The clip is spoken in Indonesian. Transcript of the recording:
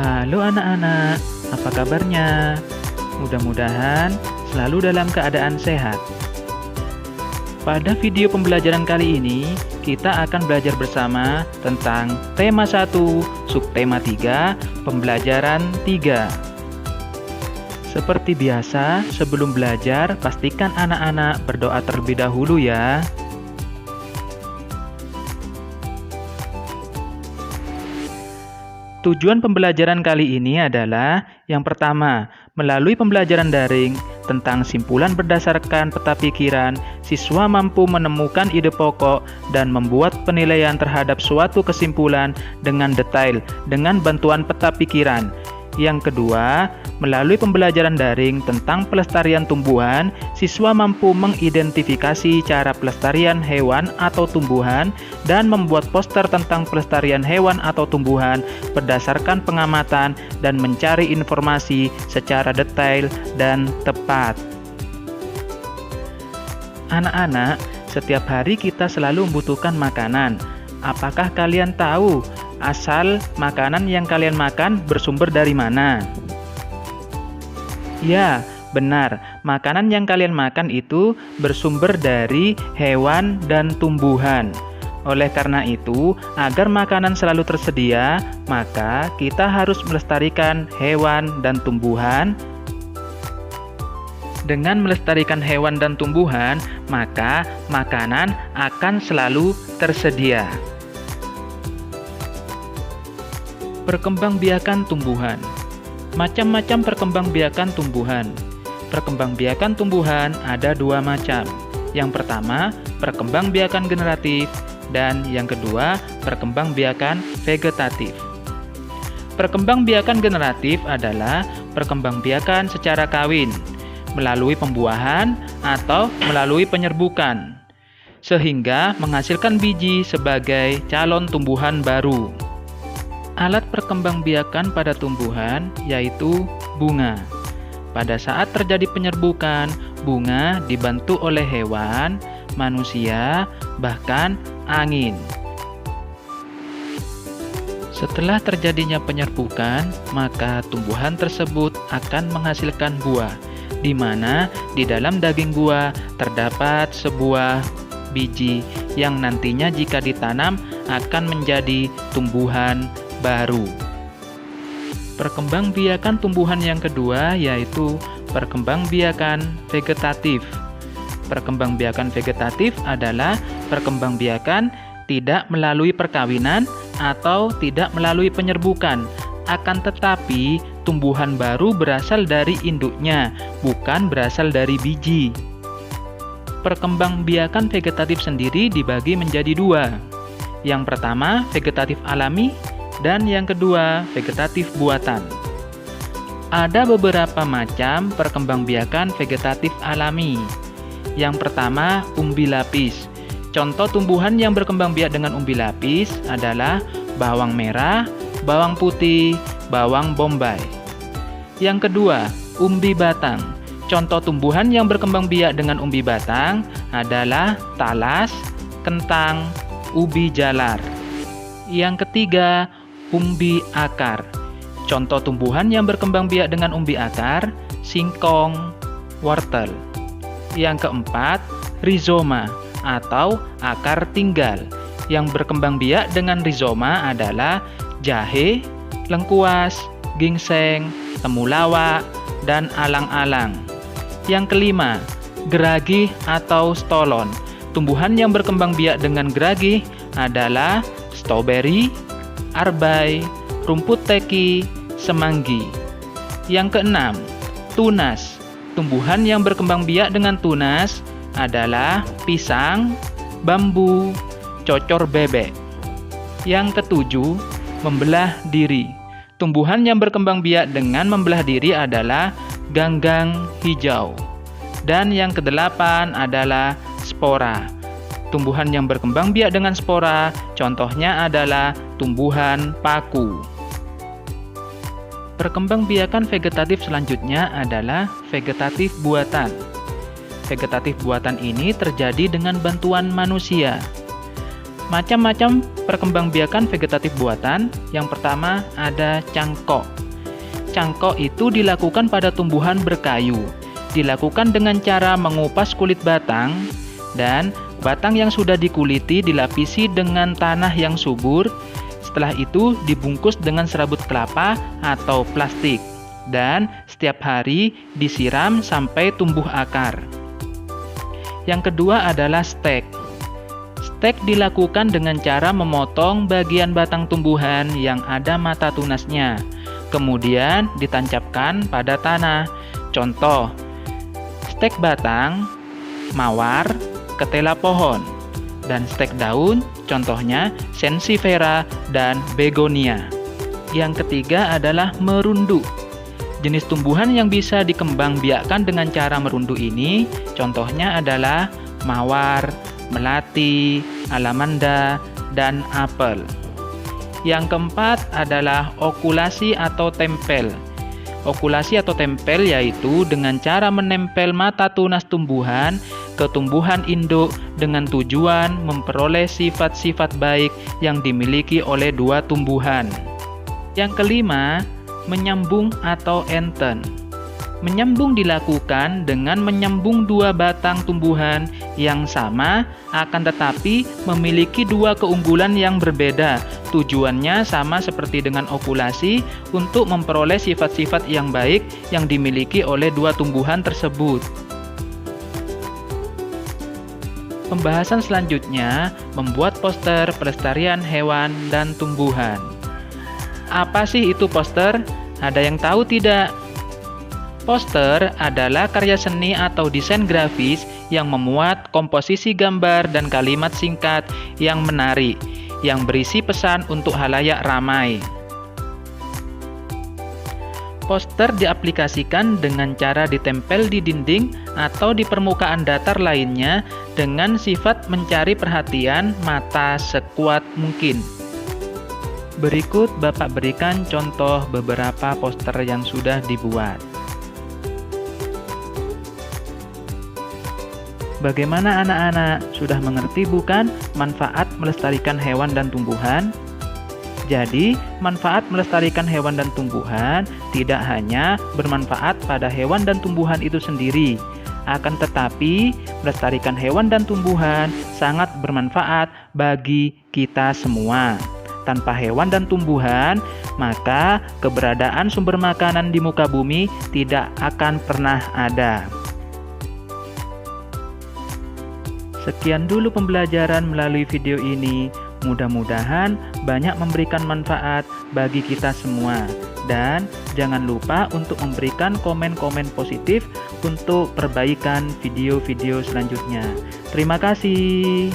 Halo anak-anak, apa kabarnya? Mudah-mudahan selalu dalam keadaan sehat. Pada video pembelajaran kali ini, kita akan belajar bersama tentang tema 1, subtema 3, pembelajaran 3. Seperti biasa, sebelum belajar, pastikan anak-anak berdoa terlebih dahulu ya. Tujuan pembelajaran kali ini adalah yang pertama, melalui pembelajaran daring tentang simpulan berdasarkan peta pikiran, siswa mampu menemukan ide pokok dan membuat penilaian terhadap suatu kesimpulan dengan detail dengan bantuan peta pikiran. Yang kedua, melalui pembelajaran daring tentang pelestarian tumbuhan, siswa mampu mengidentifikasi cara pelestarian hewan atau tumbuhan dan membuat poster tentang pelestarian hewan atau tumbuhan berdasarkan pengamatan dan mencari informasi secara detail dan tepat. Anak-anak, setiap hari kita selalu membutuhkan makanan. Apakah kalian tahu asal makanan yang kalian makan bersumber dari mana? Ya, benar. Makanan yang kalian makan itu bersumber dari hewan dan tumbuhan. Oleh karena itu, agar makanan selalu tersedia, maka kita harus melestarikan hewan dan tumbuhan. Dengan melestarikan hewan dan tumbuhan, maka makanan akan selalu tersedia. Perkembangbiakan tumbuhan. Macam-macam perkembangbiakan tumbuhan. Perkembangbiakan tumbuhan ada dua macam. Yang pertama, perkembangbiakan generatif, dan yang kedua, perkembangbiakan vegetatif. Perkembangbiakan generatif adalah perkembangbiakan secara kawin, melalui pembuahan atau melalui penyerbukan, sehingga menghasilkan biji sebagai calon tumbuhan baru. Alat perkembangbiakan pada tumbuhan yaitu bunga. Pada saat terjadi penyerbukan, bunga dibantu oleh hewan, manusia, bahkan angin. Setelah terjadinya penyerbukan, maka tumbuhan tersebut akan menghasilkan buah, di mana di dalam daging buah terdapat sebuah biji yang nantinya jika ditanam akan menjadi tumbuhan baru. Perkembangbiakan tumbuhan yang kedua yaitu perkembangbiakan vegetatif. Perkembangbiakan vegetatif adalah perkembangbiakan tidak melalui perkawinan atau tidak melalui penyerbukan, akan tetapi tumbuhan baru berasal dari induknya, bukan berasal dari biji. Perkembangbiakan vegetatif sendiri dibagi menjadi dua. Yang pertama, vegetatif alami, dan yang kedua, vegetatif buatan. Ada beberapa macam perkembangbiakan vegetatif alami. Yang pertama, umbi lapis. Contoh tumbuhan yang berkembang biak dengan umbi lapis adalah bawang merah, bawang putih, bawang bombay. Yang kedua, umbi batang. Contoh tumbuhan yang berkembang biak dengan umbi batang adalah talas, kentang, ubi jalar. Yang ketiga, umbi akar. Contoh tumbuhan yang berkembang biak dengan umbi akar, singkong, wortel. Yang keempat, rizoma atau akar tinggal. Yang berkembang biak dengan rizoma adalah jahe, lengkuas, ginseng, temulawak, dan alang-alang. Yang kelima, geragih atau stolon. Tumbuhan yang berkembang biak dengan geragih adalah stroberi, arbai, rumput teki, semanggi. Yang keenam, tunas. Tumbuhan yang berkembang biak dengan tunas adalah pisang, bambu, cocor bebek. Yang ketujuh, membelah diri. Tumbuhan yang berkembang biak dengan membelah diri adalah ganggang hijau. Dan yang kedelapan adalah spora. Tumbuhan yang berkembang biak dengan spora, contohnya adalah tumbuhan paku. Perkembangbiakan vegetatif selanjutnya adalah vegetatif buatan. Vegetatif buatan ini terjadi dengan bantuan manusia. Macam-macam perkembangbiakan vegetatif buatan. Yang pertama ada cangkok. Cangkok itu dilakukan pada tumbuhan berkayu. Dilakukan dengan cara mengupas kulit batang, dan batang yang sudah dikuliti dilapisi dengan tanah yang subur. Setelah itu dibungkus dengan serabut kelapa atau plastik, dan setiap hari disiram sampai tumbuh akar. Yang kedua adalah stek. Stek dilakukan dengan cara memotong bagian batang tumbuhan yang ada mata tunasnya, kemudian ditancapkan pada tanah. Contoh, stek batang, mawar, ketela pohon, dan stek daun, contohnya sansevieria dan begonia. Yang ketiga adalah merundu. Jenis tumbuhan yang bisa dikembangbiakkan dengan cara merundu ini, contohnya adalah mawar, melati, alamanda, dan apel. Yang keempat adalah okulasi atau tempel. Okulasi atau tempel yaitu dengan cara menempel mata tunas tumbuhan ke tumbuhan induk dengan tujuan memperoleh sifat-sifat baik yang dimiliki oleh dua tumbuhan. Yang kelima, menyambung atau enten. Menyambung dilakukan dengan menyambung dua batang tumbuhan yang sama, akan tetapi memiliki dua keunggulan yang berbeda. Tujuannya sama seperti dengan okulasi, untuk memperoleh sifat-sifat yang baik yang dimiliki oleh dua tumbuhan tersebut. Pembahasan selanjutnya, membuat poster pelestarian hewan dan tumbuhan. Apa sih itu poster? Ada yang tahu tidak? Poster adalah karya seni atau desain grafis yang memuat komposisi gambar dan kalimat singkat yang menarik, yang berisi pesan untuk halayak ramai. Poster diaplikasikan dengan cara ditempel di dinding atau di permukaan datar lainnya dengan sifat mencari perhatian mata sekuat mungkin. Berikut Bapak berikan contoh beberapa poster yang sudah dibuat. Bagaimana anak-anak? Sudah mengerti bukan manfaat melestarikan hewan dan tumbuhan? Jadi, manfaat melestarikan hewan dan tumbuhan tidak hanya bermanfaat pada hewan dan tumbuhan itu sendiri, akan tetapi melestarikan hewan dan tumbuhan sangat bermanfaat bagi kita semua. Tanpa hewan dan tumbuhan, maka keberadaan sumber makanan di muka bumi tidak akan pernah ada. Sekian dulu pembelajaran melalui video ini. Mudah-mudahan banyak memberikan manfaat bagi kita semua. Dan jangan lupa untuk memberikan komen-komen positif untuk perbaikan video-video selanjutnya. Terima kasih.